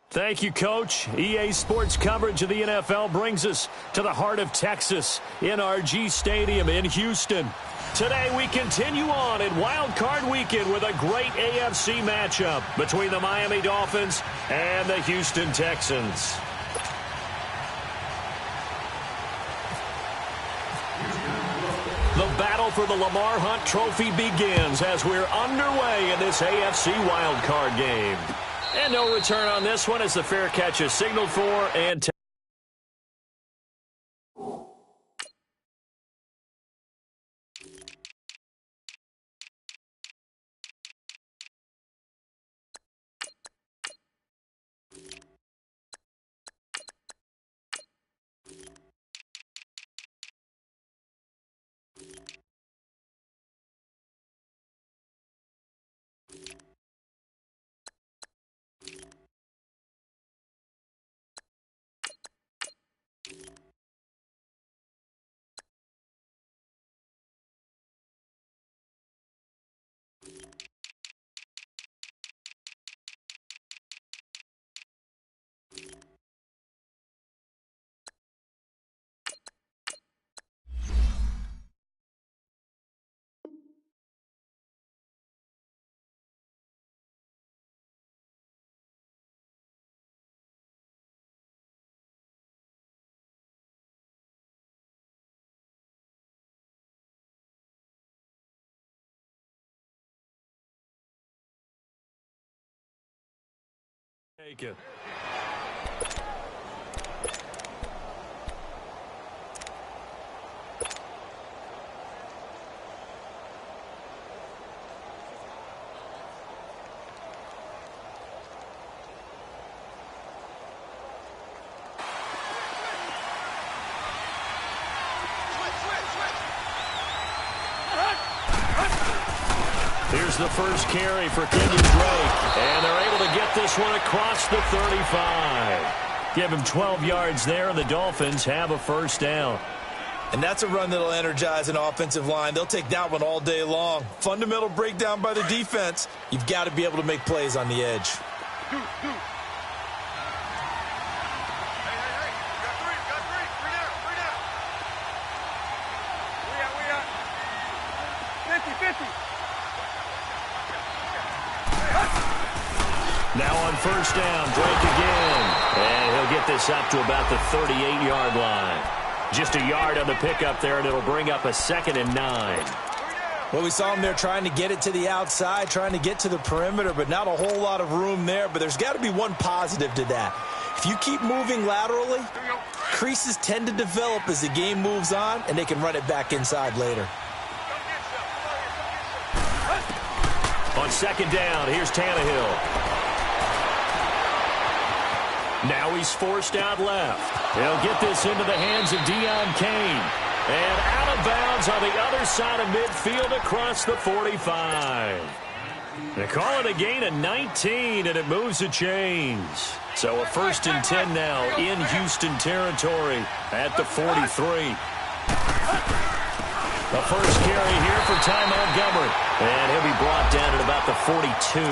Thank you, Coach. EA Sports coverage of the NFL brings us to the heart of Texas, NRG Stadium in Houston. Today we continue on in Wild Card Weekend with a great AFC matchup between the Miami Dolphins and the Houston Texans. The battle for the Lamar Hunt Trophy begins as we're underway in this AFC Wild Card game. And no return on this one as the fair catch is signaled for and take it. Here's the first carry for Kenyon Drake, and they're able to get this one across the 35. Give him 12 yards there, and the Dolphins have a first down. And that's a run that'll energize an offensive line. They'll take that one all day long. Fundamental breakdown by the defense. You've got to be able to make plays on the edge. Now on first down, Drake again. And he'll get this up to about the 38-yard line. Just a yard on the pickup there, and it'll bring up a 2nd and 9. Well, we saw him there trying to get it to the outside, trying to get to the perimeter, but not a whole lot of room there. But there's got to be one positive to that. If you keep moving laterally, creases tend to develop as the game moves on, and they can run it back inside later. On second down, here's Tannehill. Now he's forced out left. He'll get this into the hands of Deion Kane. And out of bounds on the other side of midfield across the 45. They call it a gain of 19, and it moves the chains. So a 1st and 10 now in Houston territory at the 43. The first carry here for Ty Montgomery. And he'll be brought down at about the 42.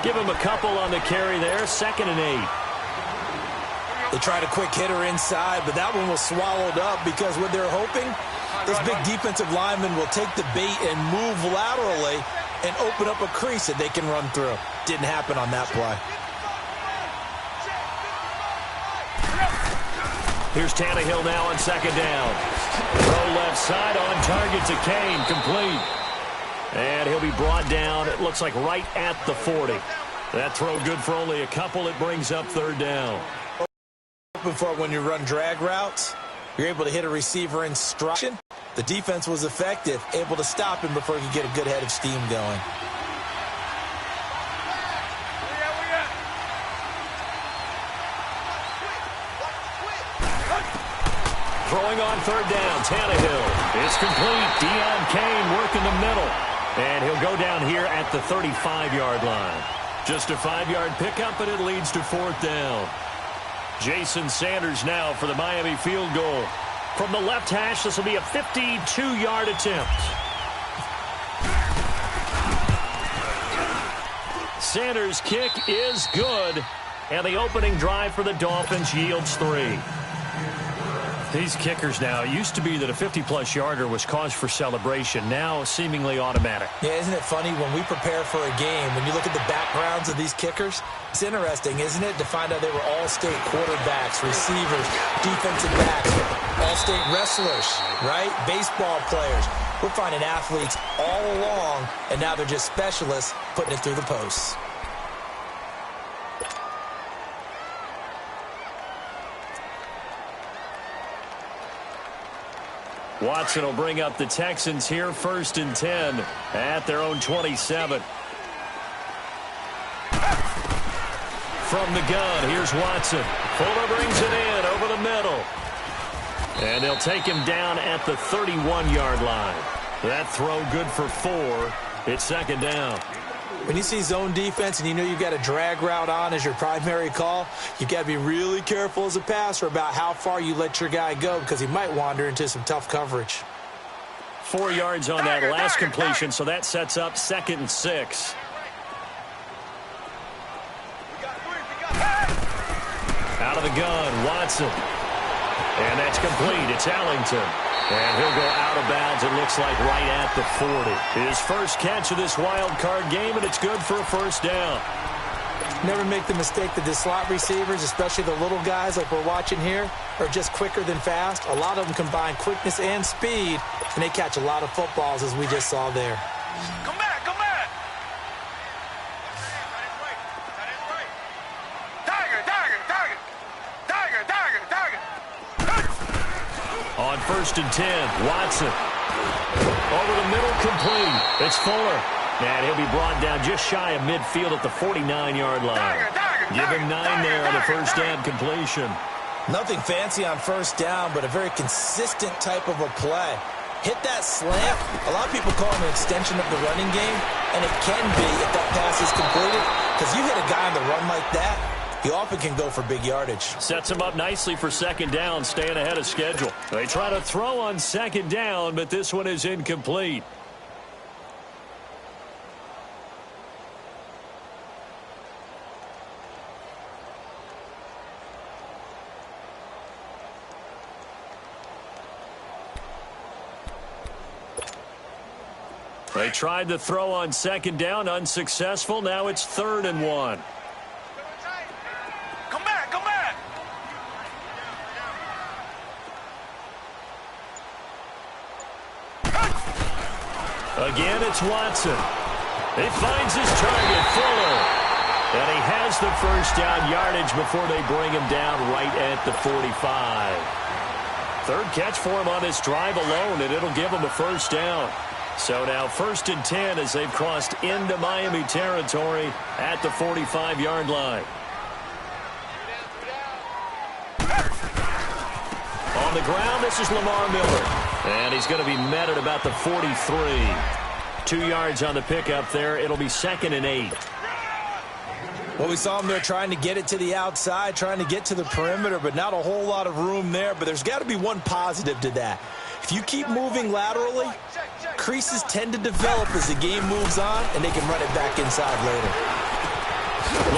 Give him a couple on the carry there, 2nd and 8. They tried a quick hitter inside, but that one was swallowed up because what they're hoping, this big defensive lineman will take the bait and move laterally and open up a crease that they can run through. Didn't happen on that play. Here's Tannehill now on second down. Throw left side on target to Kane, complete. And he'll be brought down, it looks like right at the 40. That throw good for only a couple. It brings up 3rd down. For when you run drag routes, you're able to hit a receiver in stride. The defense was effective, able to stop him before he could get a good head of steam going. Throwing on 3rd down, Tannehill. It's complete. Deion Kane working the middle. And he'll go down here at the 35-yard line. Just a 5-yard pickup, and it leads to 4th down. Jason Sanders now for the Miami field goal. From the left hash, this will be a 52-yard attempt. Sanders' kick is good. And the opening drive for the Dolphins yields 3. These kickers now, it used to be that a 50-plus yarder was cause for celebration. Now, seemingly automatic. Yeah, isn't it funny when we prepare for a game, when you look at the backgrounds of these kickers, it's interesting, isn't it, to find out they were all-state quarterbacks, receivers, defensive backs, all-state wrestlers, right? Baseball players. We're finding athletes all along, and now they're just specialists putting it through the posts. Watson will bring up the Texans here, 1st and 10 at their own 27. From the gun, here's Watson. Fuller brings it in over the middle. And they'll take him down at the 31-yard line. That throw good for 4. It's 2nd down. When you see zone defense and you know you've got a drag route on as your primary call, you've got to be really careful as a passer about how far you let your guy go because he might wander into some tough coverage. 4 yards on that last completion, so that sets up 2nd and 6. Out of the gun, Watson. And that's complete. It's Ellington. And he'll go out of bounds, it looks like, right at the 40. His first catch of this wild card game, and it's good for a 1st down. Never make the mistake that the slot receivers, especially the little guys like we're watching here, are just quicker than fast. A lot of them combine quickness and speed, and they catch a lot of footballs, as we just saw there. Come back, come back! Tiger, tiger, tiger! Tiger, tiger, tiger! On 1st and 10, Watson. Over the middle, complete. It's Fuller. And he'll be brought down just shy of midfield at the 49-yard line. Give him 9 there on the 1st down completion. Nothing fancy on 1st down, but a very consistent type of a play. Hit that slant. A lot of people call it an extension of the running game, and it can be if that pass is completed, because you hit a guy on the run like that, he often can go for big yardage. Sets him up nicely for 2nd down, staying ahead of schedule. They try to throw on 2nd down, but this one is incomplete. They tried to throw on 2nd down, unsuccessful. Now it's 3rd and 1. Come back, come back! Again, it's Watson. He finds his target, Fuller. And he has the 1st down yardage before they bring him down right at the 45. 3rd catch for him on this drive alone, and it'll give him a 1st down. So now 1st and 10 as they've crossed into Miami territory at the 45-yard line. On the ground, this is Lamar Miller. And he's going to be met at about the 43. 2 yards on the pickup there. It'll be 2nd and 8. Well, we saw him there trying to get it to the outside, trying to get to the perimeter, but not a whole lot of room there. But there's got to be one positive to that. If you keep moving laterally, creases tend to develop as the game moves on, and they can run it back inside later.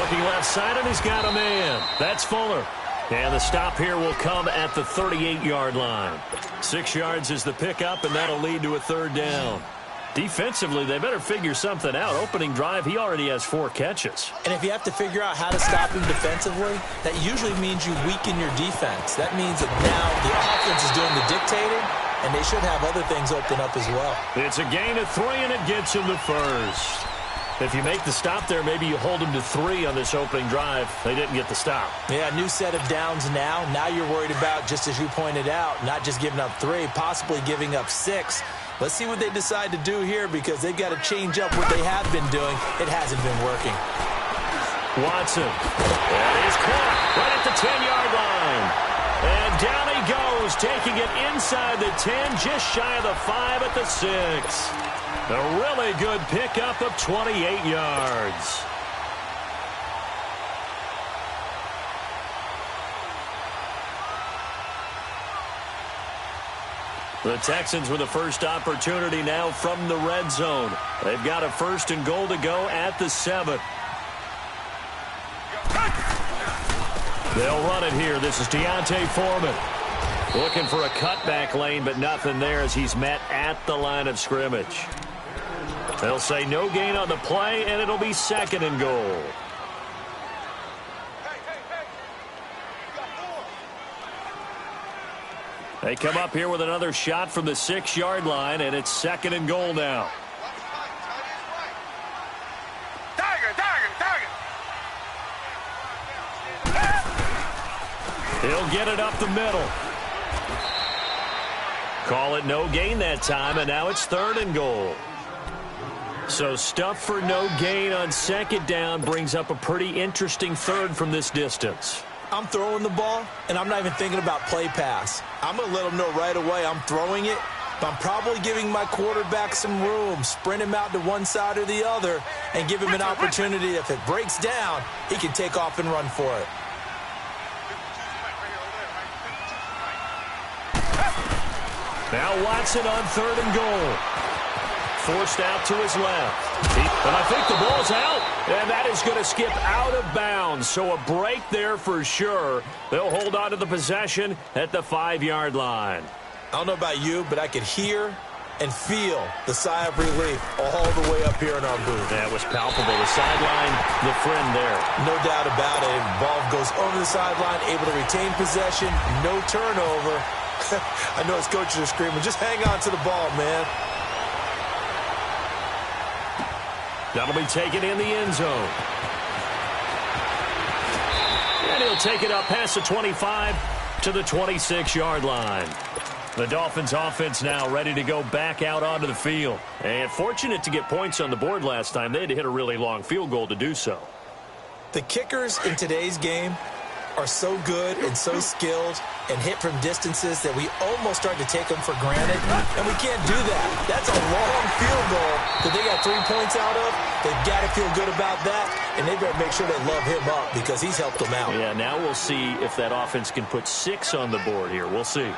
Looking left side, and he's got a man. That's Fuller. And the stop here will come at the 38-yard line. 6 yards is the pickup, and that'll lead to a 3rd down. Defensively, they better figure something out. Opening drive, he already has 4 catches. And if you have to figure out how to stop him defensively, that usually means you weaken your defense. That means that now the offense is doing the dictating, and they should have other things open up as well. It's a gain of 3, and it gets him to 1st. If you make the stop there, maybe you hold him to 3 on this opening drive. They didn't get the stop. Yeah, new set of downs now. Now you're worried about, just as you pointed out, not just giving up 3, possibly giving up 6. Let's see what they decide to do here, because they've got to change up what they have been doing. It hasn't been working. Watson. And he's caught right at the 10-yard line. And down he goes, taking it inside the 10, just shy of the 5 at the 6. A really good pickup of 28 yards. The Texans with the first opportunity now from the red zone. They've got a 1st and goal to go at the 7. They'll run it here. This is Deontay Foreman. Looking for a cutback lane, but nothing there as he's met at the line of scrimmage. They'll say no gain on the play, and it'll be 2nd and goal. They come up here with another shot from the 6-yard line, and it's 2nd and goal now. He'll get it up the middle. Call it no gain that time, and now it's 3rd and goal. So stuff for no gain on 2nd down brings up a pretty interesting 3rd from this distance. I'm throwing the ball, and I'm not even thinking about play pass. I'm going to let them know right away I'm throwing it, but I'm probably giving my quarterback some room, sprint him out to one side or the other, and give him an opportunity. If it breaks down, he can take off and run for it. Now Watson on 3rd and goal. Forced out to his left. And I think the ball's out. And that is going to skip out of bounds. So a break there for sure. They'll hold on to the possession at the 5-yard line. I don't know about you, but I could hear and feel the sigh of relief all the way up here in our booth. That was palpable. The sideline, the friend there. No doubt about it. The ball goes over the sideline, able to retain possession, no turnover. I know his coaches are screaming, just hang on to the ball, man. That'll be taken in the end zone. And he'll take it up past the 25 to the 26-yard line. The Dolphins offense now ready to go back out onto the field. And fortunate to get points on the board last time. They had to hit a really long field goal to do so. The kickers in today's game are so good and so skilled and hit from distances that we almost start to take them for granted, and we can't do that. That's a long field goal that they got 3 points out of. They've got to feel good about that, and they better make sure they love him up because he's helped them out. Yeah, now we'll see if that offense can put 6 on the board here. We'll see.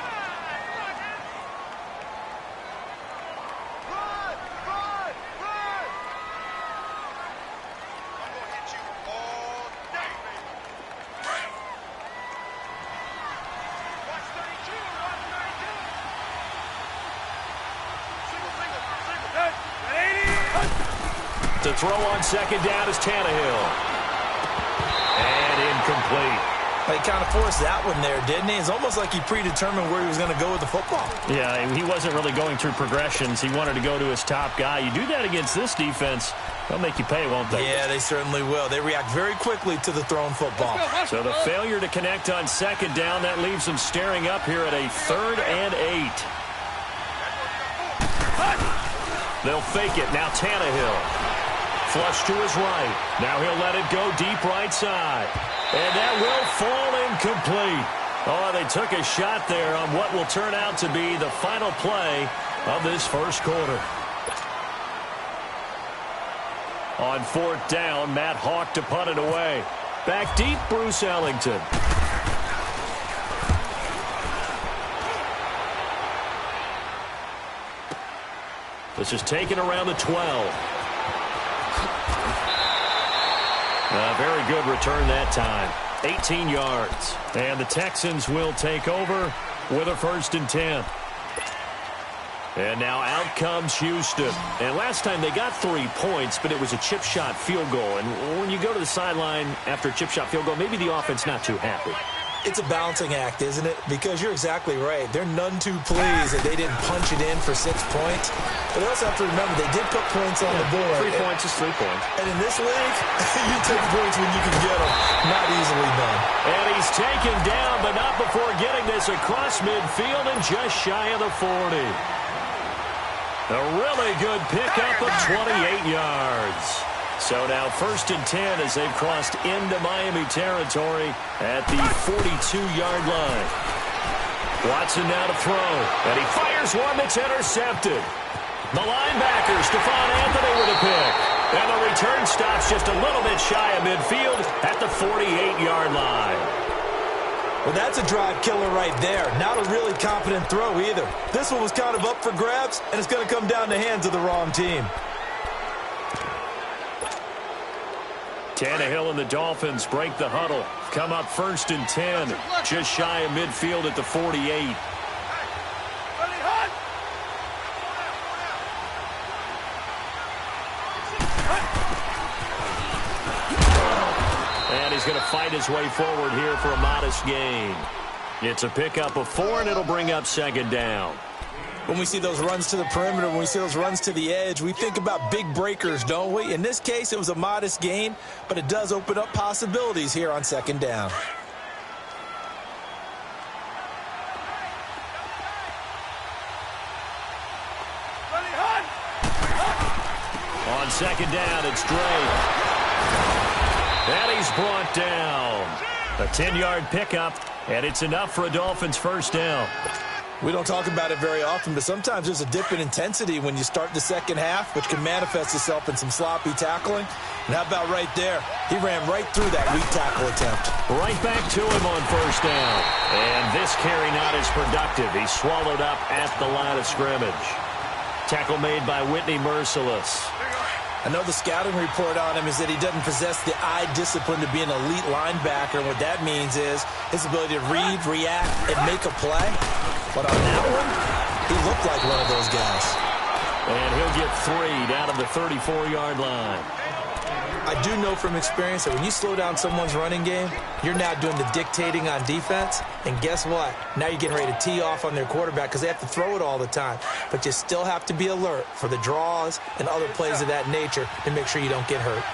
To throw on 2nd down is Tannehill. And incomplete. He kind of forced that one there, didn't he? It's almost like he predetermined where he was going to go with the football. Yeah, he wasn't really going through progressions. He wanted to go to his top guy. You do that against this defense, they'll make you pay, won't they? Yeah, they certainly will. They react very quickly to the thrown football. So the failure to connect on 2nd down, that leaves them staring up here at a 3rd and 8. They'll fake it. Now Tannehill. Flush to his right. Now he'll let it go deep right side. And that will fall incomplete. Oh, they took a shot there on what will turn out to be the final play of this first quarter. On 4th down, Matt Hawk to punt it away. Back deep, Bruce Ellington. This is taken around the 12. A very good return that time. 18 yards. And the Texans will take over with a 1st and 10. And now out comes Houston. And last time they got 3 points, but it was a chip shot field goal. And when you go to the sideline after a chip shot field goal, maybe the offense not too happy. It's a balancing act, isn't it? Because you're exactly right. They're none too pleased that they didn't punch it in for 6 points. But they also have to remember they did put points on the board. 3 points is 3 points. And in this league, you take points when you can get them. Not easily done. And he's taken down, but not before getting this across midfield and just shy of the 40. A really good pickup of 28 yards. So now 1st and 10 as they've crossed into Miami territory at the 42-yard line. Watson now to throw, and he fires one that's intercepted. The linebacker, Stephon Anthony with a pick. And the return stops just a little bit shy of midfield at the 48-yard line. Well, that's a drive killer right there. Not a really confident throw either. This one was kind of up for grabs, and it's going to come down the hands of the wrong team. Tannehill and the Dolphins break the huddle. Come up 1st and 10. Just shy of midfield at the 48. And he's going to fight his way forward here for a modest gain. It's a pickup of 4, and it'll bring up 2nd down. When we see those runs to the perimeter, when we see those runs to the edge, we think about big breakers, don't we? In this case, it was a modest gain, but it does open up possibilities here on 2nd down. On 2nd down, it's Drake. And he's brought down. A 10-yard pickup, and it's enough for a Dolphins 1st down. We don't talk about it very often, but sometimes there's a dip in intensity when you start the second half, which can manifest itself in some sloppy tackling. And how about right there? He ran right through that weak tackle attempt. Right back to him on 1st down. And this carry not as productive. He's swallowed up at the line of scrimmage. Tackle made by Whitney Merciless. I know the scouting report on him is that he doesn't possess the eye discipline to be an elite linebacker. What that means is his ability to read, react, and make a play. But on that one, he looked like one of those guys. And he'll get 3 down to the 34-yard line. I do know from experience that when you slow down someone's running game, you're now doing the dictating on defense. And guess what? Now you're getting ready to tee off on their quarterback because they have to throw it all the time. But you still have to be alert for the draws and other plays of that nature to make sure you don't get hurt.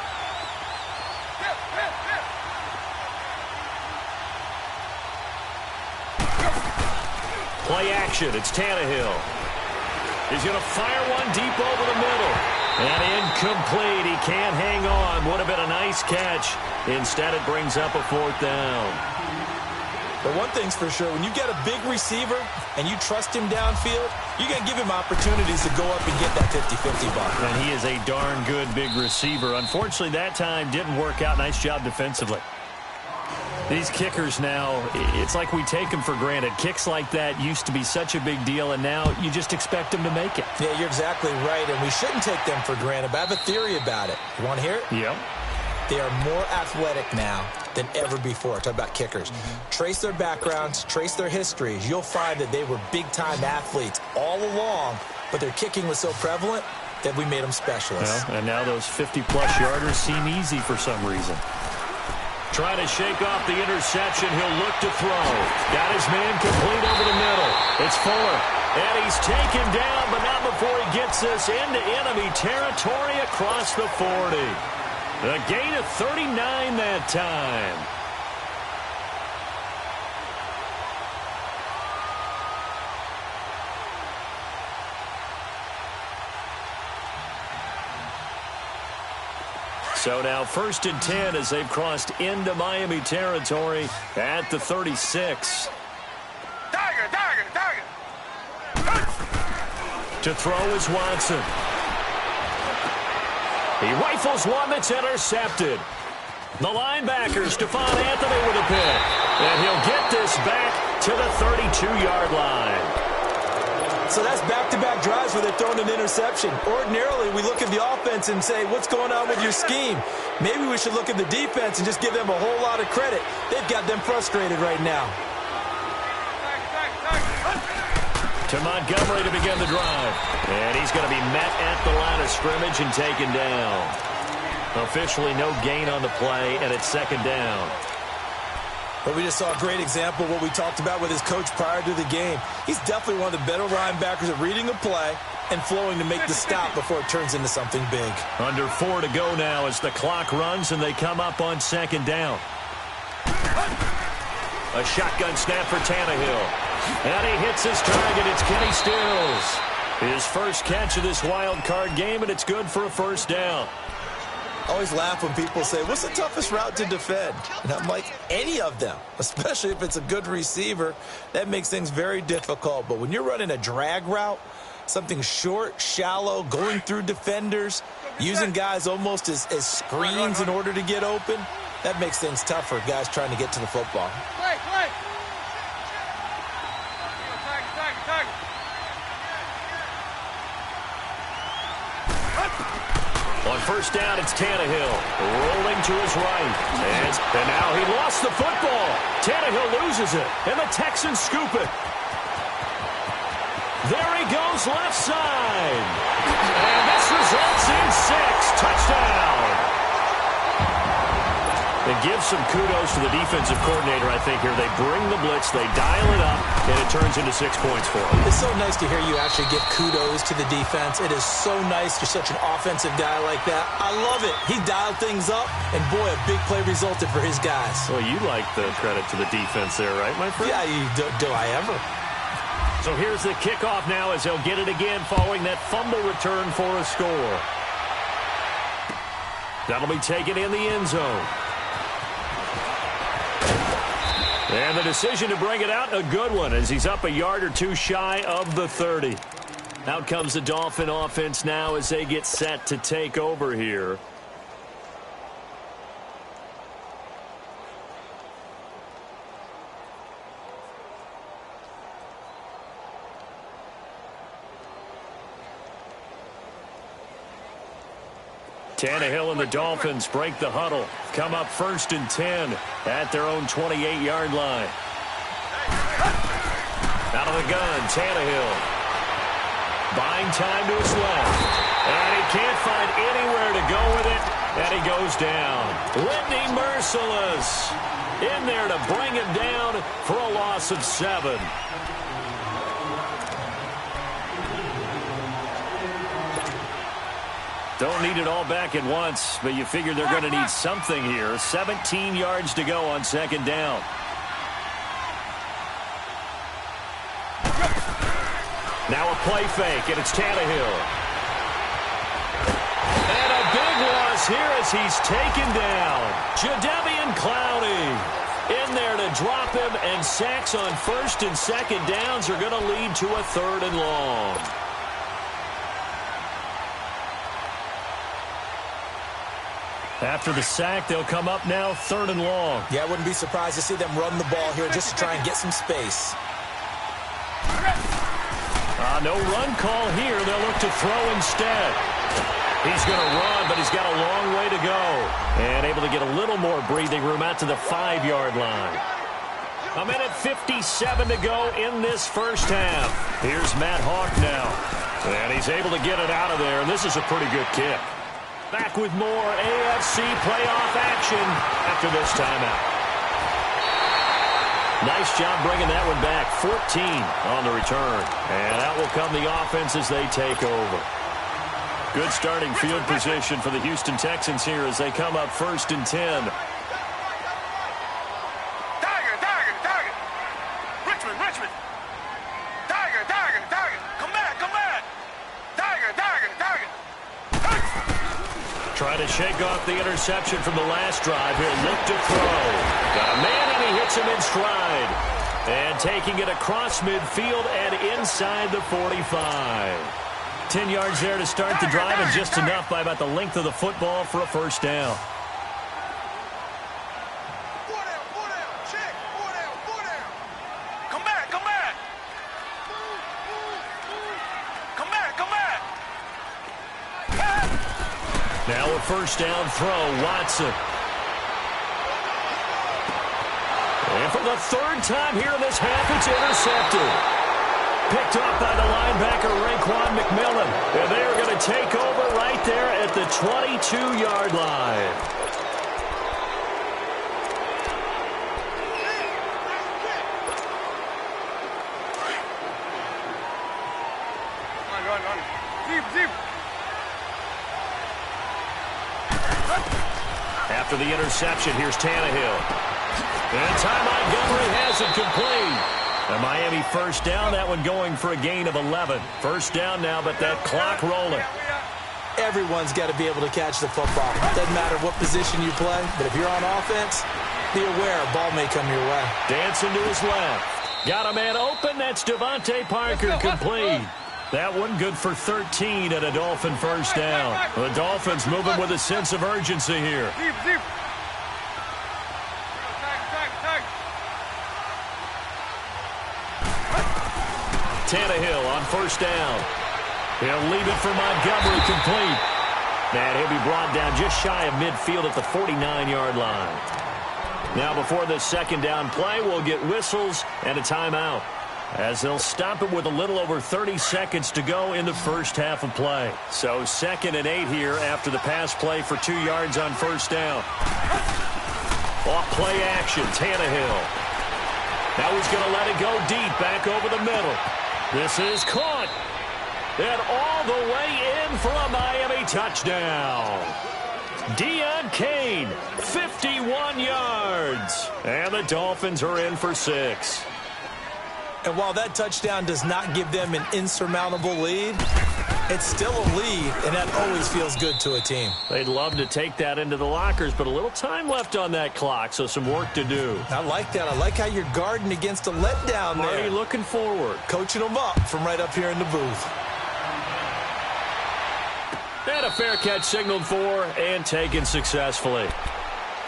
Play action. It's Tannehill. He's going to fire one deep over the middle. And incomplete. He can't hang on. Would have been a nice catch. Instead, it brings up a 4th down. But one thing's for sure, when you get a big receiver and you trust him downfield, you're going to give him opportunities to go up and get that 50-50 ball. And he is a darn good big receiver. Unfortunately, that time didn't work out. Nice job defensively. These kickers now, it's like we take them for granted. Kicks like that used to be such a big deal, and now you just expect them to make it. Yeah, you're exactly right, and we shouldn't take them for granted. But I have a theory about it. You want to hear it? Yep. They are more athletic now than ever before. Talk about kickers. Trace their backgrounds, trace their histories. You'll find that they were big-time athletes all along, but their kicking was so prevalent that we made them specialists. Well, and now those 50-plus yarders seem easy for some reason. Trying to shake off the interception. He'll look to throw. Got his man complete over the middle. It's Fuller. And he's taken down, but not before he gets this into enemy territory across the 40. A gain of 39 that time. So now 1st and 10 as they've crossed into Miami territory at the 36. Tiger. To throw is Watson. He rifles one that's intercepted. The linebacker, Stephon Anthony with a pick. And he'll get this back to the 32-yard line. So that's back-to-back drives where they're throwing an interception. Ordinarily, we look at the offense and say, what's going on with your scheme? Maybe we should look at the defense and just give them a whole lot of credit. They've got them frustrated right now. To Montgomery to begin the drive. And he's going to be met at the line of scrimmage and taken down. Officially no gain on the play, and it's 2nd down. But we just saw a great example of what we talked about with his coach prior to the game. He's definitely one of the better linebackers at reading a play and flowing to make the stop before it turns into something big. Under 4 to go now as the clock runs and they come up on 2nd down. A shotgun snap for Tannehill. And he hits his target. It's Kenny Stills. His first catch of this wild card game, and it's good for a 1st down. I always laugh when people say, what's the toughest route to defend? And I'm like, any of them, especially if it's a good receiver. That makes things very difficult. But when you're running a drag route, something short, shallow, going through defenders, using guys almost as screens in order to get open, that makes things tough for guys trying to get to the football. On first down, it's Tannehill rolling to his right. And now he lost the football. Tannehill loses it, and the Texans scoop it. There he goes left side. And this results in 6. Touchdown. It gives some kudos to the defensive coordinator, I think, here. They bring the blitz, they dial it up, and it turns into 6 points for them. It's so nice to hear you actually give kudos to the defense. It is so nice. You're such an offensive guy like that. I love it. He dialed things up, and boy, a big play resulted for his guys. Well, you like the credit to the defense there, right, my friend? Yeah, do I ever? So here's the kickoff now as they'll get it again following that fumble return for a score. That'll be taken in the end zone. And the decision to bring it out, a good one, as he's up a yard or two shy of the 30. Out comes the Dolphin offense now as they get set to take over here. Tannehill and the Dolphins break the huddle. Come up 1st and 10 at their own 28-yard line. Out of the gun, Tannehill. Buying time to his left. And he can't find anywhere to go with it. And he goes down. Whitney Merciless in there to bring him down for a loss of 7. Don't need it all back at once, but you figure they're going to need something here. 17 yards to go on 2nd down. Now a play fake, and it's Tannehill. And a big loss here as he's taken down. Jadeveon Clowney in there to drop him, and sacks on 1st and 2nd downs are going to lead to a 3rd and long. After the sack, they'll come up now 3rd and long. Yeah, I wouldn't be surprised to see them run the ball here just to try and get some space. No run call here. They'll look to throw instead. He's going to run, but he's got a long way to go. And able to get a little more breathing room out to the 5-yard line. 1:57 to go in this first half. Here's Matt Hawk now. And he's able to get it out of there, and this is a pretty good kick. Back with more AFC playoff action after this timeout. Nice job bringing that one back. 14 on the return. And out will come the offense as they take over. Good starting field position for the Houston Texans here as they come up 1st and 10. Tiger. Richmond. Tiger. Come back. Tiger. Trying to shake off the interception from the last drive here. Look to throw. Got a man, and he hits him in stride. And taking it across midfield and inside the 45. 10 yards there to start the drive, and just enough by about the length of the football for a 1st down. Now a 1st down throw, Watson. And for the 3rd time here in this half, it's intercepted. Picked off by the linebacker, Raekwon McMillan. And they are going to take over right there at the 22-yard line. Run. Deep. After the interception, here's Tannehill. And Ty Montgomery has it complete. A Miami 1st down, that one going for a gain of 11. 1st down now, but that clock rolling. Everyone's got to be able to catch the football. Doesn't matter what position you play, but if you're on offense, be aware a ball may come your way. Dancing to his left. Got a man open. That's Devontae Parker complete. That one good for 13 and a Dolphin 1st down. The Dolphins moving with a sense of urgency here. Deep. Tag. Tannehill on 1st down. He'll leave it for Montgomery complete. And he'll be brought down just shy of midfield at the 49-yard line. Now before this second down play, we'll get whistles and a timeout, as they'll stop it with a little over 30 seconds to go in the first half of play. So 2nd and 8 here after the pass play for 2 yards on first down. Off play action, Tannehill. Now he's going to let it go deep, back over the middle. This is caught. And all the way in for a Miami touchdown. Deon Cain, 51 yards. And the Dolphins are in for 6. And while that touchdown does not give them an insurmountable lead, it's still a lead, and that always feels good to a team. They'd love to take that into the lockers, but a little time left on that clock, so some work to do. I like that. I like how you're guarding against a letdown there. Already looking forward. Coaching them up from right up here in the booth. And a fair catch signaled for and taken successfully.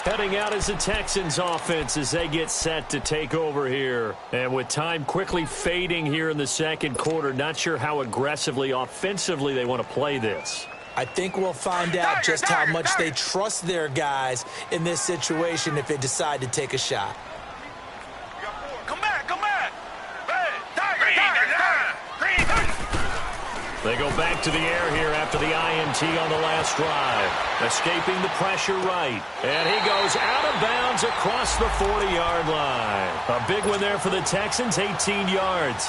Heading out is the Texans offense as they get set to take over here. And with time quickly fading here in the second quarter, not sure how aggressively, offensively they want to play this. I think we'll find out just how much they trust their guys in this situation if they decide to take a shot. Come back, come back. Hey, Tiger. They go back to the air here after the INT on the last drive. Escaping the pressure right. And he goes out of bounds across the 40-yard line. A big one there for the Texans, 18 yards.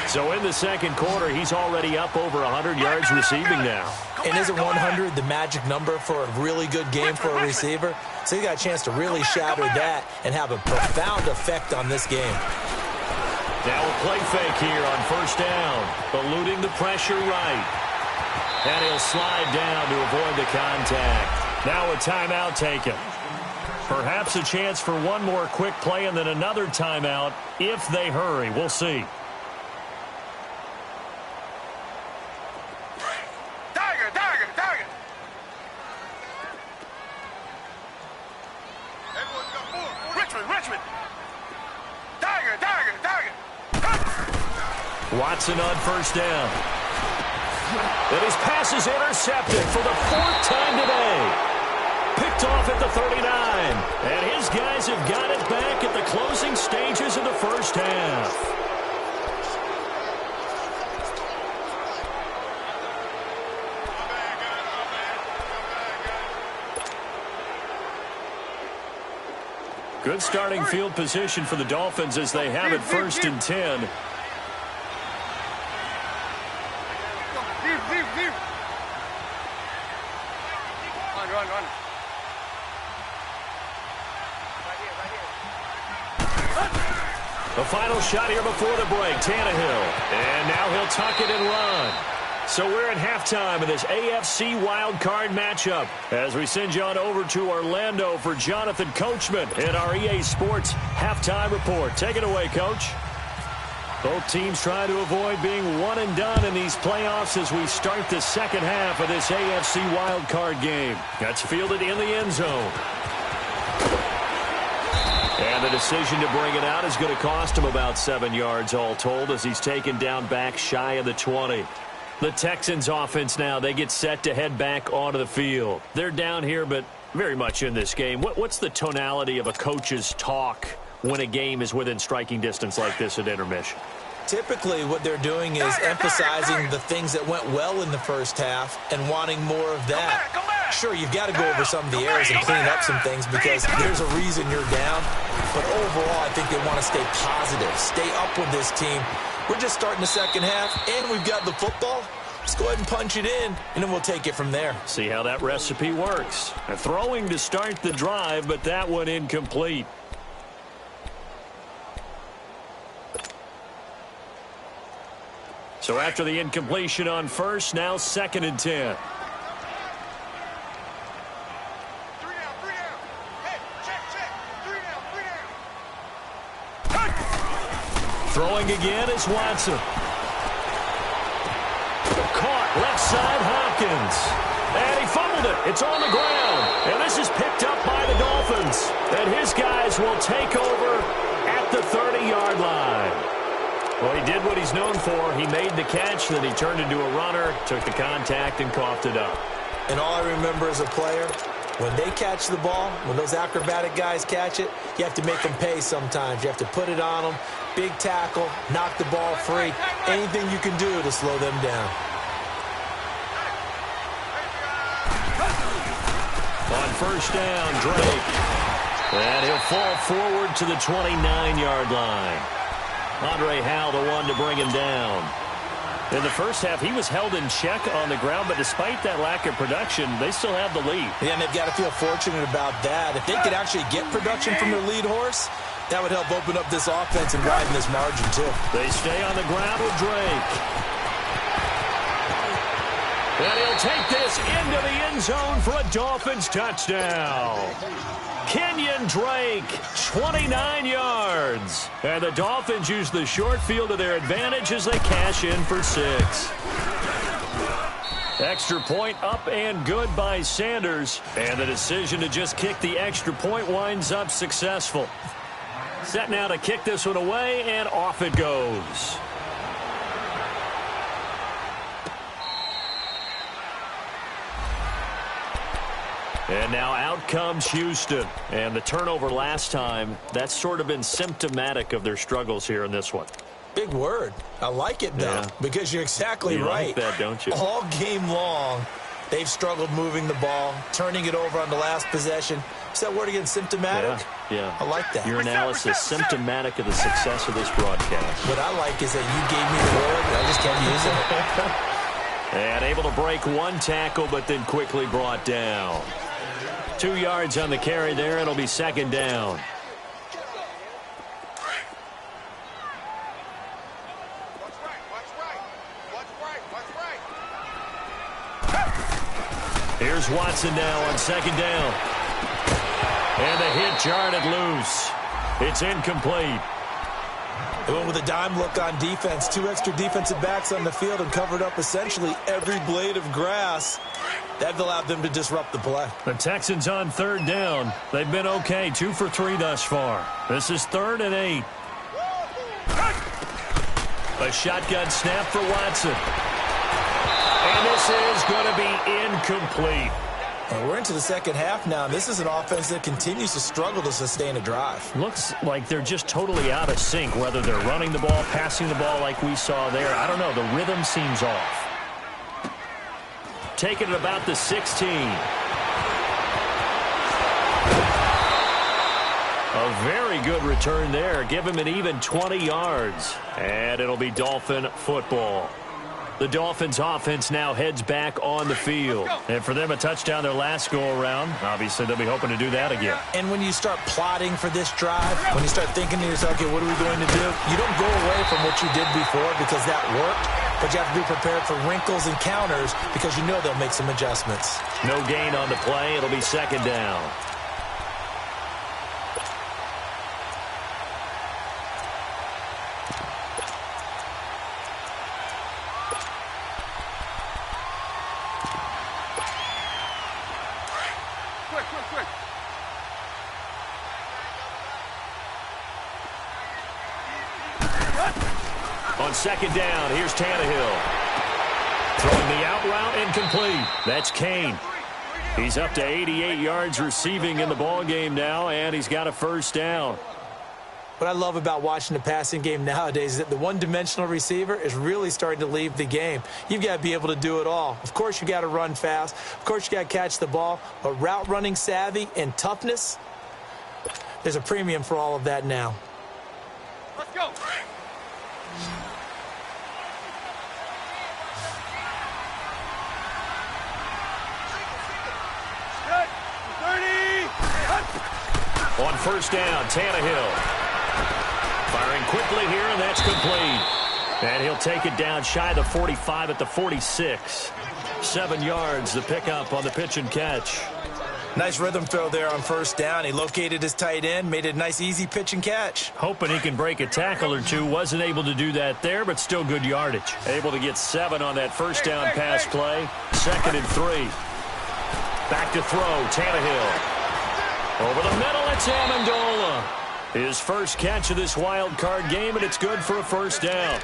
So in the second quarter, he's already up over 100 yards receiving now. And isn't 100 the magic number for a really good game for a receiver? So he got a chance to really shatter that and have a profound effect on this game. Now a play fake here on first down, eluding the pressure right. And he'll slide down to avoid the contact. Now a timeout taken. Perhaps a chance for one more quick play and then another timeout if they hurry. We'll see. Tiger. Richmond. Tiger. Watson on first down. And his pass is intercepted for the 4th time today. Picked off at the 39. And his guys have got it back at the closing stages of the first half. Good starting field position for the Dolphins as they have it 1st and 10. Run. The final shot here before the break, Tannehill. And now he'll tuck it and run. So we're at halftime of this AFC wildcard matchup as we send you on over to Orlando for Jonathan Coachman in our EA Sports halftime report. Take it away, Coach. Both teams trying to avoid being one and done in these playoffs as we start the second half of this AFC wildcard game. That's fielded in the end zone. And the decision to bring it out is going to cost him about 7 yards all told as he's taken down back shy of the 20. The Texans offense now, they get set to head back onto the field. They're down here, but very much in this game. What's the tonality of a coach's talk when a game is within striking distance like this at intermission? Typically, what they're doing is emphasizing the things that went well in the first half and wanting more of that. Sure, you've got to go over some of the errors and clean up some things because there's a reason you're down. But overall, I think they want to stay positive, stay up with this team. We're just starting the second half, and we've got the football. Let's go ahead and punch it in, and then we'll take it from there. See how that recipe works. A throwing to start the drive, but that one incomplete. So after the incompletion on first, now 2nd and 10. Throwing again is Watson. Caught left side Hopkins. And he fumbled it. It's on the ground. And this is picked up by the Dolphins. And his guys will take over at the 30-yard line. Well, he did what he's known for. He made the catch, then he turned into a runner, took the contact, and coughed it up. And all I remember as a player, when they catch the ball, when those acrobatic guys catch it, you have to make them pay sometimes. You have to put it on them, big tackle, knock the ball free, anything you can do to slow them down. On first down, Drake. And he'll fall forward to the 29-yard line. Andre Howell, the one to bring him down. In the first half, he was held in check on the ground, but despite that lack of production, they still have the lead. Yeah, and they've got to feel fortunate about that. If they could actually get production from their lead horse, that would help open up this offense and widen this margin, too. They stay on the ground with Drake. And he'll take this into the end zone for a Dolphins touchdown. Kenyon Drake, 29 yards. And the Dolphins use the short field to their advantage as they cash in for 6. Extra point up and good by Sanders. And the decision to just kick the extra point winds up successful. Set now to kick this one away, and off it goes. And now out comes Houston. And the turnover last time, that's sort of been symptomatic of their struggles here in this one. Big word. I like it, though, because you're exactly right. You like that, don't you? All game long, they've struggled moving the ball, turning it over on the last possession. Is that word again, symptomatic? Yeah. I like that. Your analysis, symptomatic of the success of this broadcast. What I like is that you gave me the word, and I just kept using it. And able to break one tackle, but then quickly brought down. 2 yards on the carry there. It'll be second down. Here's Watson now on second down. And the hit jarred loose. It's incomplete. They went with a dime look on defense. 2 extra defensive backs on the field and covered up essentially every blade of grass. That allowed them to disrupt the play. The Texans on third down. They've been okay, 2 for 3 thus far. This is 3rd and 8. A shotgun snap for Watson. And this is going to be incomplete. And we're into the second half now. This is an offense that continues to struggle to sustain a drive. Looks like they're just totally out of sync, whether they're running the ball, passing the ball like we saw there. I don't know. The rhythm seems off. Taking it about the 16. A very good return there. Give him an even 20 yards. And it'll be Dolphin football. The Dolphins offense now heads back on the field. And for them, a touchdown their last go-around. Obviously, they'll be hoping to do that again. And when you start plotting for this drive, when you start thinking to yourself, okay, what are we going to do? You don't go away from what you did before because that worked. But you have to be prepared for wrinkles and counters because you know they'll make some adjustments. No gain on the play. It'll be second down. Quick. On second down, here's Tannehill. Throwing the out route, incomplete. That's Kane. He's up to 88 yards receiving in the ballgame now, and he's got a first down. What I love about watching the passing game nowadays is that the one-dimensional receiver is really starting to leave the game. You've got to be able to do it all. Of course, you got to run fast. Of course, you got to catch the ball. But route running savvy and toughness, there's a premium for all of that now. Let's go. Good. 30. On first down, Tannehill. Firing quickly here, and that's complete. And he'll take it down shy of the 45 at the 46. 7 yards, the pickup on the pitch and catch. Nice rhythm throw there on first down. He located his tight end, made it a nice, easy pitch and catch. Hoping he can break a tackle or two. Wasn't able to do that there, but still good yardage. Able to get 7 on that first down pass play. 2nd and 3. Back to throw, Tannehill. Over the middle, it's Amendola. His first catch of this wild card game, and it's good for a first down.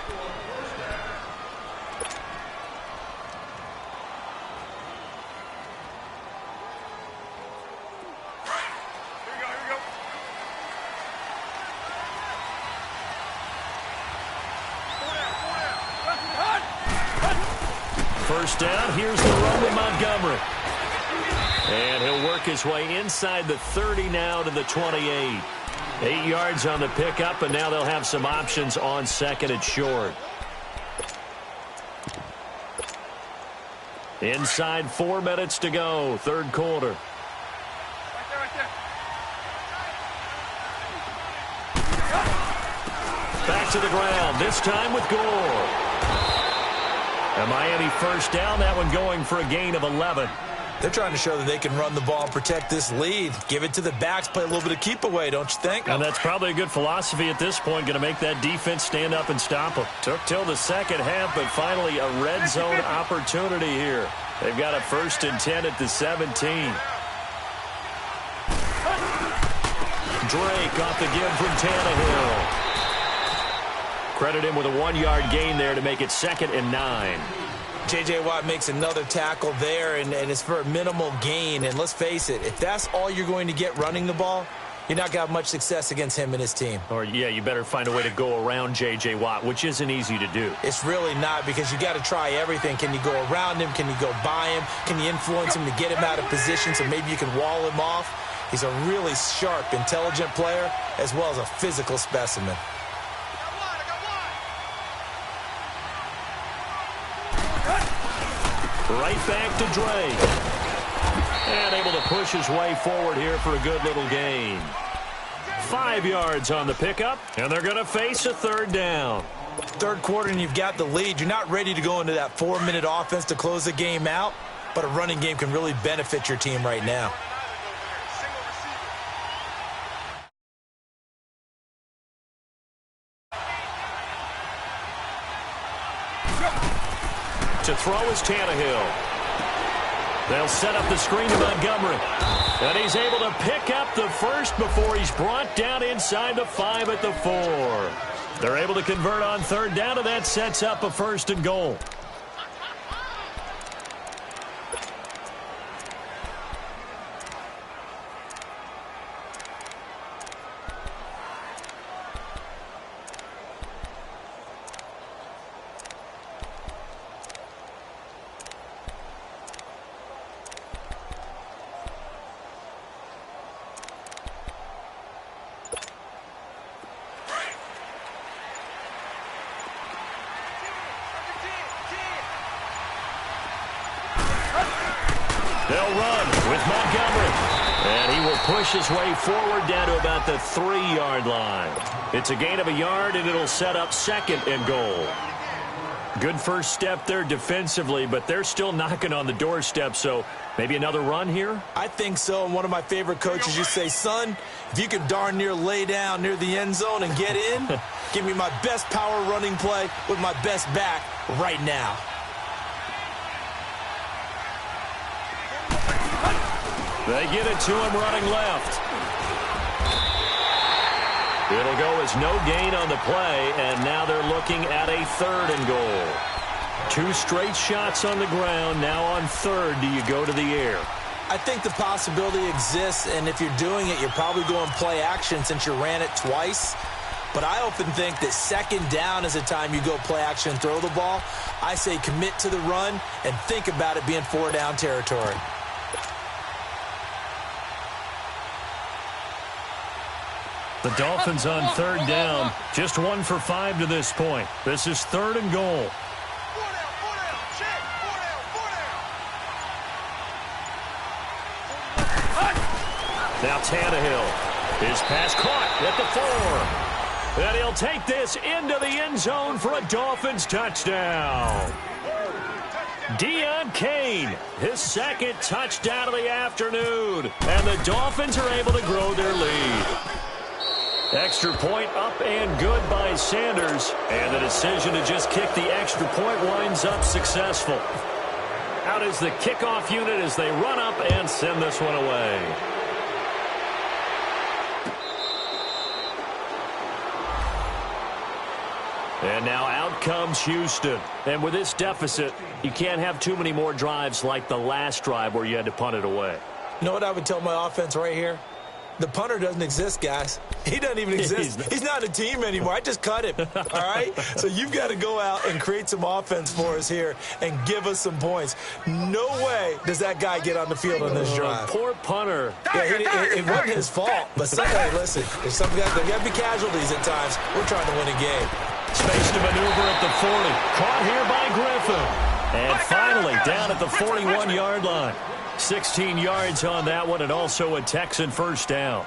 first down. Here's the run with Montgomery. And he'll work his way inside the 30 now to the 28. 8 yards on the pickup, and now they'll have some options on second and short. Inside 4 minutes to go, third quarter. Back to the ground, this time with Gore. And Miami first down, that one going for a gain of 11. They're trying to show that they can run the ball and protect this lead. Give it to the backs, play a little bit of keep away, don't you think? And that's probably a good philosophy at this point, going to make that defense stand up and stop them. Took till the second half, but finally a red zone opportunity here. They've got a 1st and 10 at the 17. Drake off the give from Tannehill. Credit him with a 1-yard gain there to make it 2nd and 9. J.J. Watt makes another tackle there, and it's for a minimal gain. And let's face it, if that's all you're going to get running the ball, you're not going to have much success against him and his team. Or, yeah, you better find a way to go around J.J. Watt, which isn't easy to do. It's really not, because you got to try everything. Can you go around him? Can you go by him? Can you influence him to get him out of position so maybe you can wall him off? He's a really sharp, intelligent player, as well as a physical specimen. Right back to Drake. And able to push his way forward here for a good little gain. 5 yards on the pickup, and they're going to face a third down. Third quarter, and you've got the lead. You're not ready to go into that 4-minute offense to close the game out, but a running game can really benefit your team right now. To throw is Tannehill. They'll set up the screen to Montgomery. And he's able to pick up the first before he's brought down inside the 5 at the 4. They're able to convert on third down, and that sets up a 1st and goal. They'll run with Montgomery. And he will push his way forward down to about the 3-yard line. It's a gain of a yard, and it'll set up 2nd and goal. Good first step there defensively, but they're still knocking on the doorstep, so maybe another run here? I think so, and one of my favorite coaches used to say, son, if you can darn near lay down near the end zone and get in, give me my best power running play with my best back right now. They get it to him running left. It'll go as no gain on the play, and now they're looking at a 3rd and goal. 2 straight shots on the ground. Now on 3rd, do you go to the air? I think the possibility exists, and if you're doing it, you're probably going play action since you ran it twice. But I often think that 2nd down is the time you go play action and throw the ball. I say commit to the run and think about it being 4-down territory. The Dolphins on 3rd down, just 1 for 5 to this point. This is 3rd and goal. Now Tannehill. His pass caught at the 4. And he'll take this into the end zone for a Dolphins touchdown. Deon Cain, his 2nd touchdown of the afternoon. And the Dolphins are able to grow their lead. Extra point up and good by Sanders. And the decision to just kick the extra point winds up successful. Out is the kickoff unit as they run up and send this one away. And now out comes Houston. And with this deficit, you can't have too many more drives like the last drive where you had to punt it away. You know what I would tell my offense right here? The punter doesn't exist, guys. He doesn't even exist. He's not a team anymore. I just cut him, all right? So you've got to go out and create some offense for us here and give us some points. No way does that guy get on the field on this drive. Poor punter. Yeah, it wasn't his fault. But hey, listen, there's some guys, there got to be casualties at times. We're trying to win a game. Space to maneuver at the 40. Caught here by Griffin. And finally down at the 41-yard line. 16 yards on that one, and also a Texan first down.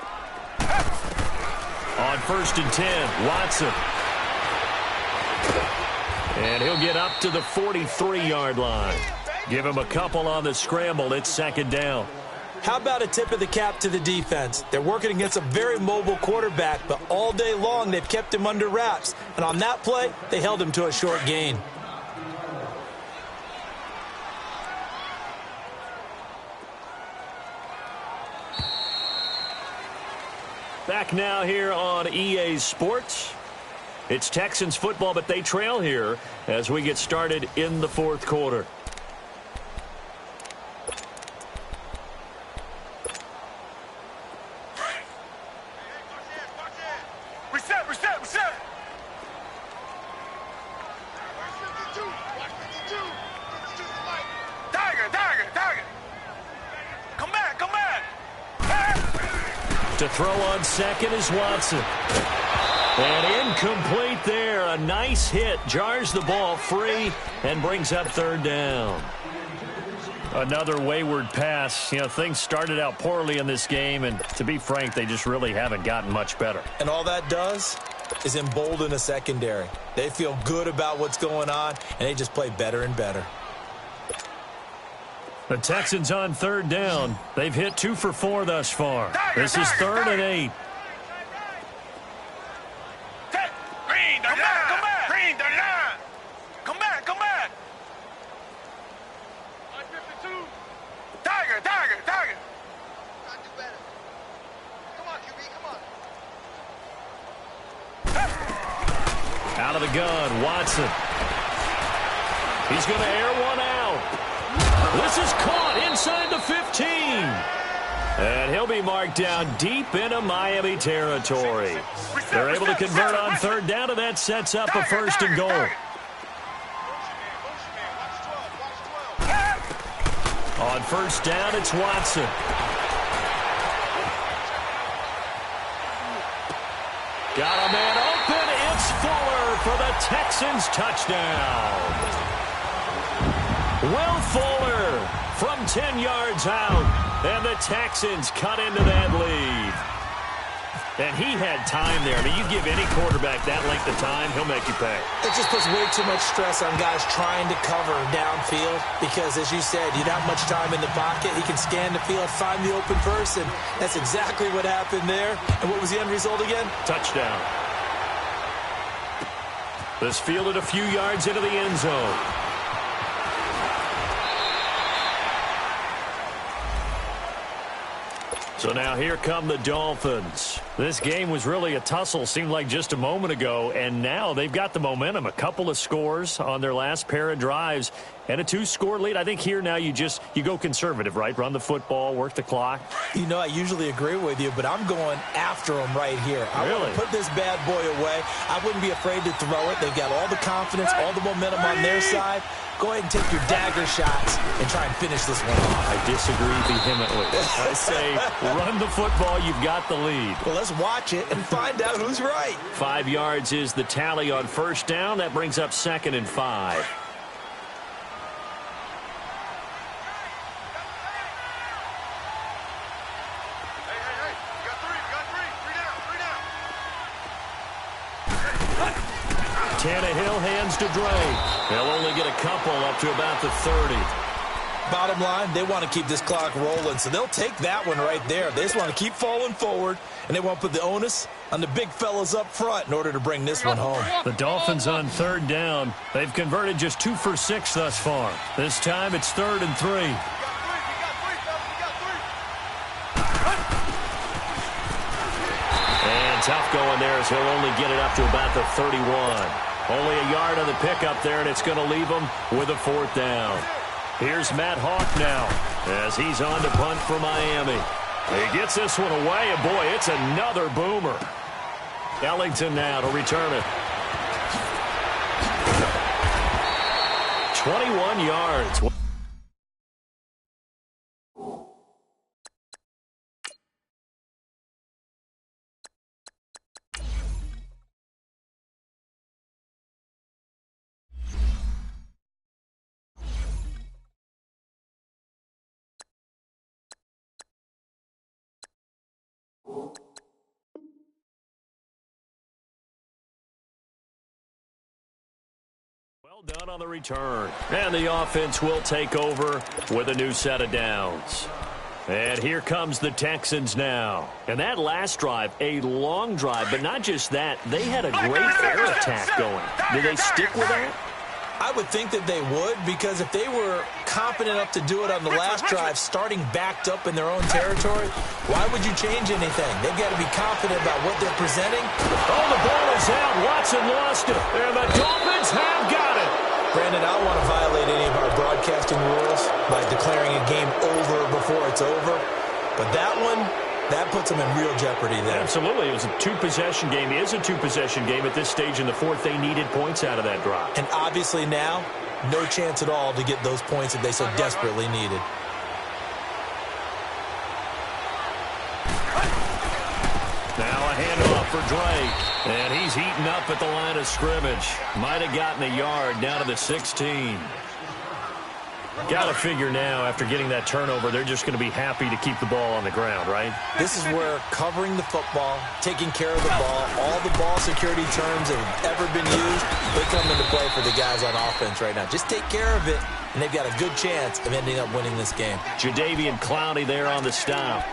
On 1st and 10, Watson. And he'll get up to the 43-yard line. Give him a couple on the scramble. It's 2nd down. How about a tip of the cap to the defense? They're working against a very mobile quarterback, but all day long they've kept him under wraps. And on that play, they held him to a short gain. Back now here on EA Sports. It's Texans football, but they trail here as we get started in the 4th quarter. Reset. Tiger. Come back. To throw on 2nd is Watson. And incomplete there. A nice hit. Jars the ball free and brings up 3rd down. Another wayward pass. You know, things started out poorly in this game, and to be frank, they just really haven't gotten much better. And all that does is embolden a secondary. They feel good about what's going on, and they just play better and better. The Texans on 3rd down. They've hit 2 for 4 thus far. This is 3rd and 8. Come back. Tiger. Come on, QB, Out of the gun, Watson. He's going to air one out. This is caught inside the 15. And he'll be marked down deep into Miami territory. They're able to convert on 3rd down, and that sets up a 1st and goal. On 1st down, it's Watson. Got a man open. It's Fuller for the Texans touchdown. Will Fuller from 10 yards out. And the Texans cut into that lead. And he had time there. I mean, you give any quarterback that length of time, he'll make you pay. It just puts way too much stress on guys trying to cover downfield because, as you said, you don't have much time in the pocket. He can scan the field, find the open person. That's exactly what happened there. And what was the end result again? Touchdown. This fielded a few yards into the end zone. So now here come the Dolphins. This game was really a tussle, seemed like just a moment ago, and now they've got the momentum. A couple of scores on their last pair of drives and a 2-score lead. I think here now you go conservative, right? Run the football, work the clock. You know, I usually agree with you, but I'm going after them right here. I want to put this bad boy away. I wouldn't be afraid to throw it. They've got all the confidence, all the momentum on their side. Go ahead and take your dagger shots and try and finish this one off. I disagree vehemently. I say run the football. You've got the lead. Well, let's watch it and find out who's right. 5 yards is the tally on 1st down. That brings up 2nd and 5. Tannehill hands to Drake. They'll only get a couple up to about the 30. Bottom line, they want to keep this clock rolling, so they'll take that one right there. They just want to keep falling forward, and they want to put the onus on the big fellas up front in order to bring this one home. The Dolphins on 3rd down. They've converted just 2 for 6 thus far. This time it's 3rd and 3. And tough going there as he'll only get it up to about the 31. Only a yard on the pickup there, and it's going to leave him with a 4th down. Here's Matt Hawk now as he's on to punt for Miami. He gets this one away, and boy, it's another boomer. Ellington now to return it. 21 yards. Well done on the return. And the offense will take over with a new set of downs. And here comes the Texans now. And that last drive, a long drive, but not just that. They had a great air attack going. Did they stick with that? I would think that they would, because if they were confident enough to do it on the last drive, starting backed up in their own territory, why would you change anything? They've got to be confident about what they're presenting. Oh, the ball is out. Watson lost it. And the Dolphins have got it. Brandon, I don't want to violate any of our broadcasting rules by declaring a game over before it's over. But that one, that puts them in real jeopardy there. Absolutely. It was a two-possession game. It is a two-possession game at this stage in the fourth. They needed points out of that drive. And obviously now, no chance at all to get those points that they so desperately needed. Now a handoff for Drake. And he's heating up at the line of scrimmage. Might have gotten a yard down to the 16. Got to figure now, after getting that turnover, they're just going to be happy to keep the ball on the ground, right? This is where covering the football, taking care of the ball, all the ball security terms that have ever been used, they come into play for the guys on offense right now. Just take care of it, and they've got a good chance of ending up winning this game. Jadeveon Clowney there on the stop.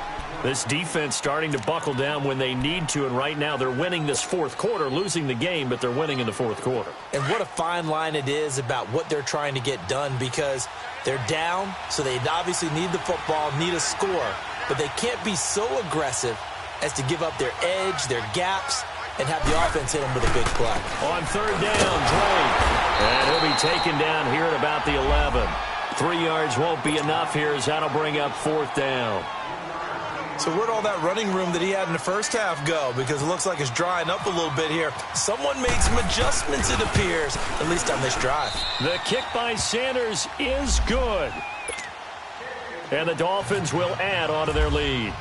This defense starting to buckle down when they need to, and right now they're winning this fourth quarter, losing the game, but they're winning in the fourth quarter. And what a fine line it is about what they're trying to get done, because they're down, so they obviously need the football, need a score, but they can't be so aggressive as to give up their edge, their gaps, and have the offense hit them with a big play. On third down, Drake. And he'll be taken down here at about the 11. 3 yards won't be enough here, as that'll bring up fourth down. So where'd all that running room that he had in the first half go? Because it looks like it's drying up a little bit here. Someone made some adjustments, it appears, at least on this drive. The kick by Sanders is good. And the Dolphins will add on to their lead.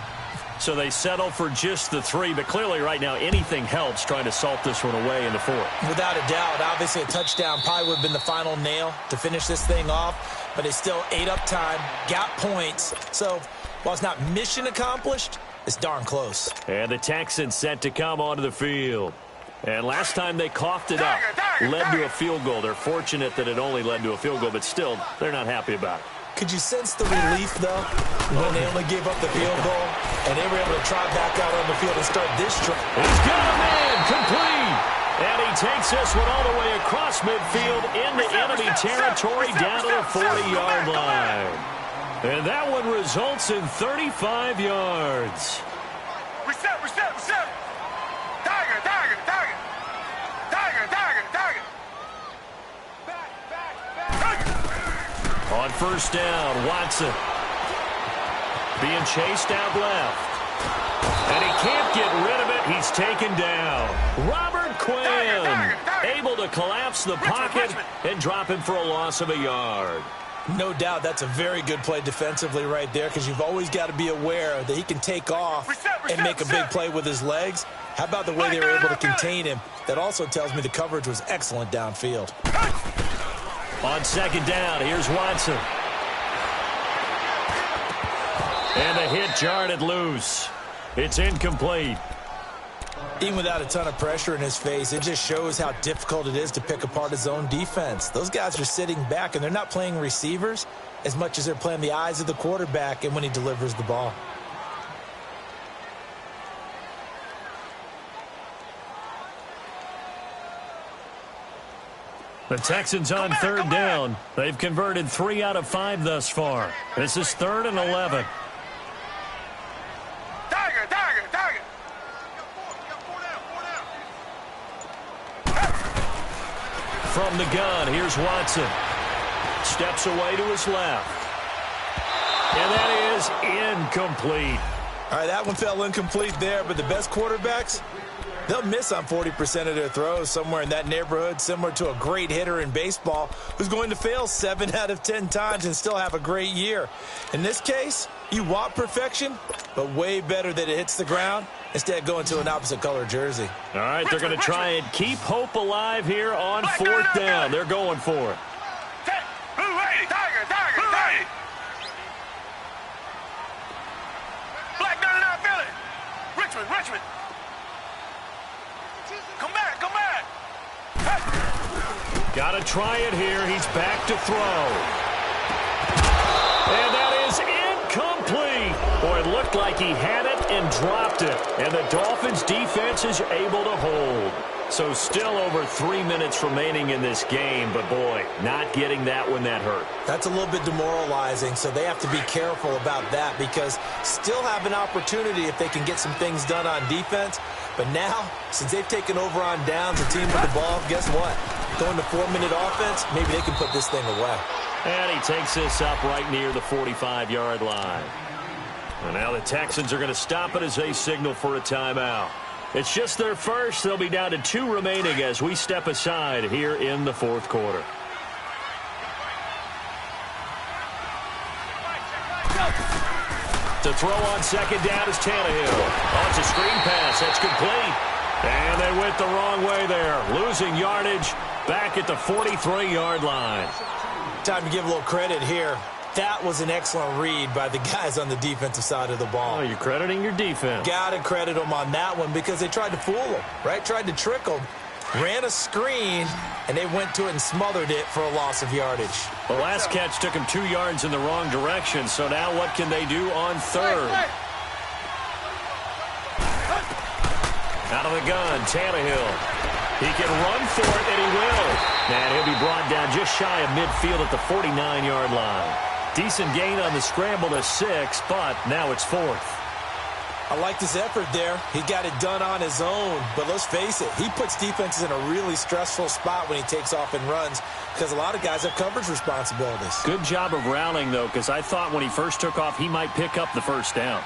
So they settle for just the 3, but clearly right now anything helps trying to salt this one away in the fourth. Without a doubt, obviously a touchdown probably would have been the final nail to finish this thing off, but they still ate up time, got points. So while it's not mission accomplished, it's darn close. And the Texans set to come onto the field. And last time they coughed it up, led to a field goal. They're fortunate that it only led to a field goal, but still, they're not happy about it. Could you sense the relief, though, when they only gave up the field goal and they were able to try back out on the field and start this drive? He's got a man, complete. And he takes this one all the way across midfield into enemy territory down to the 40-yard line. And that one results in 35 yards. Reset. Tiger. On first down, Watson being chased out left. And he can't get rid of it. He's taken down. Robert Quinn able to collapse the pocket and drop him for a loss of a yard. No doubt that's a very good play defensively right there, because you've always got to be aware that he can take off and make a big play with his legs. How about the way they were able to contain him? That also tells me the coverage was excellent downfield. On second down, here's Watson. And the hit jarred it loose. It's incomplete. Even without a ton of pressure in his face, it just shows how difficult it is to pick apart his own defense. Those guys are sitting back, and they're not playing receivers as much as they're playing the eyes of the quarterback and when he delivers the ball. The Texans on third down. They've converted 3 out of 5 thus far. This is 3rd and 11. Tiger. From the gun, here's Watson. Steps away to his left. And that is incomplete. All right, that one fell incomplete there, but the best quarterbacks, they'll miss on 40% of their throws, somewhere in that neighborhood, similar to a great hitter in baseball who's going to fail 7 out of 10 times and still have a great year. In this case, you want perfection, but way better that it hits the ground instead of going to an opposite color jersey. All right, they're going to try and keep hope alive here on 4th down. They're going for it. Tiger, Tiger, Tiger. Black 99 Philly. Richmond, Richmond. Come back, come back. Hey. Got to try it here. He's back to throw. And that is incomplete. Boy, it looked like he had it and dropped it. And the Dolphins' defense is able to hold. So still over 3 minutes remaining in this game, but boy, not getting that when that hurt. That's a little bit demoralizing, so they have to be careful about that because still have an opportunity if they can get some things done on defense. But now, since they've taken over on downs, the team with the ball, guess what? Going to 4-minute offense, maybe they can put this thing away. And he takes this up right near the 45-yard line. And now the Texans are going to stop it as they signal for a timeout. It's just their first. They'll be down to 2 remaining as we step aside here in the 4th quarter. To throw on 2nd down is Tannehill. Oh, it's a screen pass. That's complete. And they went the wrong way there. Losing yardage back at the 43-yard line. Time to give a little credit here. That was an excellent read by the guys on the defensive side of the ball. Oh, you're crediting your defense. Got to credit them on that one because they tried to fool them, right? Tried to trick them, ran a screen, and they went to it and smothered it for a loss of yardage. The last catch took them 2 yards in the wrong direction, so now what can they do on 3rd? Out of the gun, Tannehill. He can run for it, and he will. And he'll be brought down just shy of midfield at the 49-yard line. Decent gain on the scramble to 6, but now it's 4th. I like this effort there. He got it done on his own. But let's face it, he puts defenses in a really stressful spot when he takes off and runs because a lot of guys have coverage responsibilities. Good job of rallying, though, because I thought when he first took off, he might pick up the 1st down.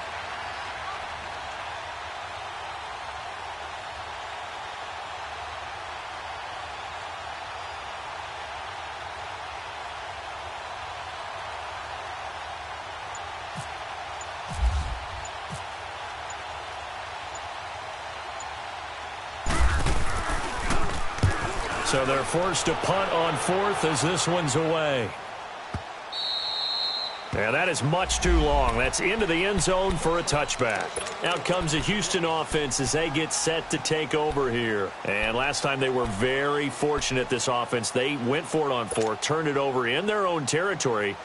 So they're forced to punt on 4th as this one's away. And that is much too long. That's into the end zone for a touchback. Out comes the Houston offense as they get set to take over here. And last time they were very fortunate, this offense. They went for it on 4th, turned it over in their own territory,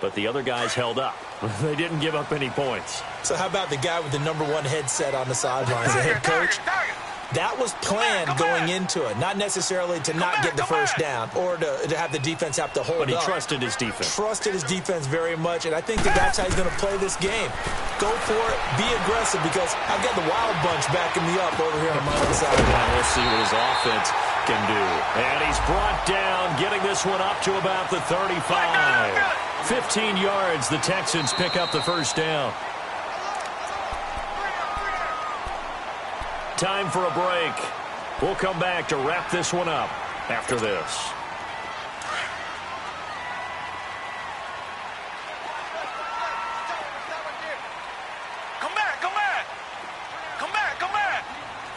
but the other guys held up. They didn't give up any points. So how about the guy with the #1 headset on the sidelines, the head coach? That was planned going into it, not necessarily to not get the 1st down or to have the defense have to hold up. But he trusted his defense. Trusted his defense very much, and I think that's how he's going to play this game. Go for it, be aggressive, because I've got the wild bunch backing me up over here on my own side. Now we'll see what his offense can do. And he's brought down, getting this one up to about the 35. 15 yards, the Texans pick up the 1st down. Time for a break. We'll come back to wrap this one up after this. Come back, come back. Come back, come back.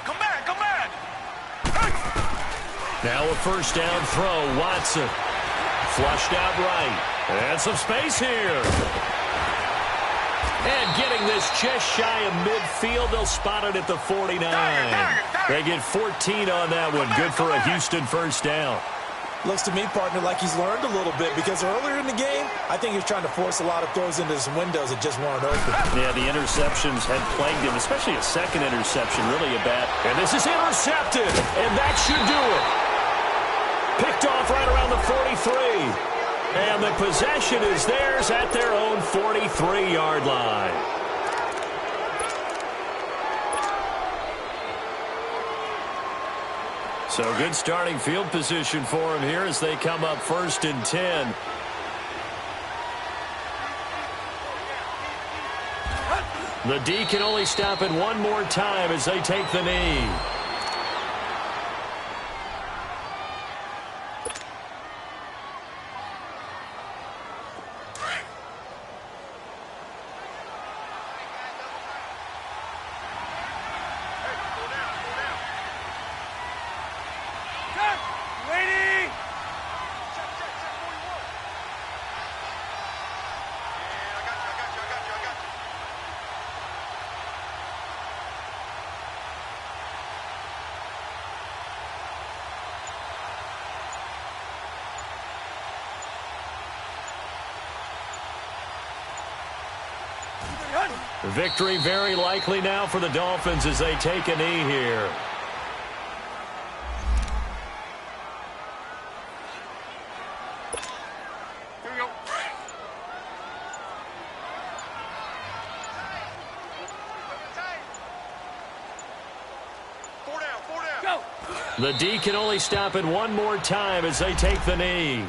Come back, come back. Now a 1st down throw. Watson flushed out right. And some space here. And getting this just shy of midfield, they'll spot it at the 49. They get 14 on that one. Good for a Houston 1st down. Looks to me, partner, like he's learned a little bit because earlier in the game, I think he was trying to force a lot of throws into some windows that just weren't open. Yeah, the interceptions had plagued him, especially a 2nd interception, really a bad. And this is intercepted, and that should do it. Picked off right around the 43. And the possession is theirs at their own 43-yard line. So good starting field position for him here as they come up 1st and 10. The D can only stop it one more time as they take the knee. Victory very likely now for the Dolphins as they take a knee here. Here we go. Four down. Go. The D can only stop it one more time as they take the knee.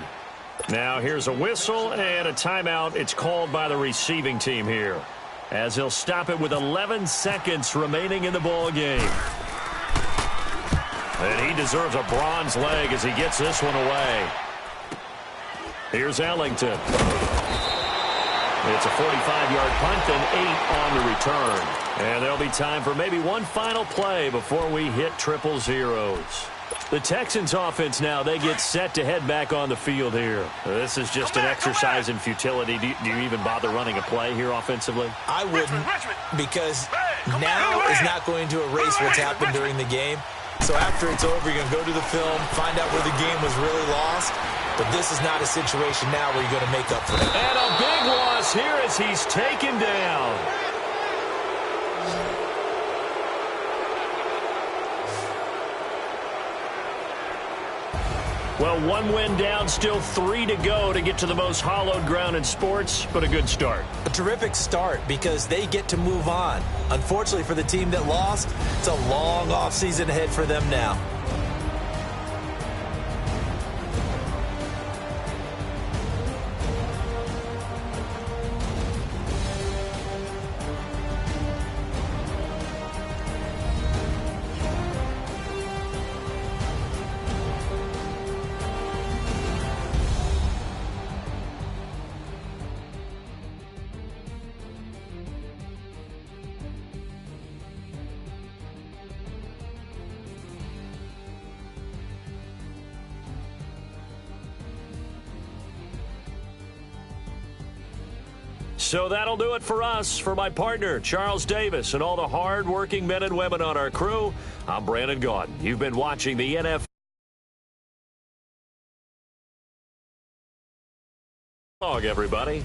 Now here's a whistle and a timeout. It's called by the receiving team here, as he'll stop it with 11 seconds remaining in the ball game. And he deserves a bronze leg as he gets this one away. Here's Ellington. It's a 45-yard punt and 8 on the return. And there'll be time for maybe one final play before we hit triple zeros. The Texans offense now, they get set to head back on the field here. This is just an exercise in futility. Do you even bother running a play here offensively? I wouldn't, because now is not going to erase what's happened during the game. So after it's over, you're going to go to the film, find out where the game was really lost. But this is not a situation now where you're going to make up for it. And a big loss here as he's taken down. Well, one win down, still 3 to go to get to the most hallowed ground in sports, but a good start. A terrific start because they get to move on. Unfortunately for the team that lost, it's a long offseason ahead for them now. So that'll do it for us. For my partner, Charles Davis, and all the hard-working men and women on our crew, I'm Brandon Gaudin. You've been watching the NFL. Everybody.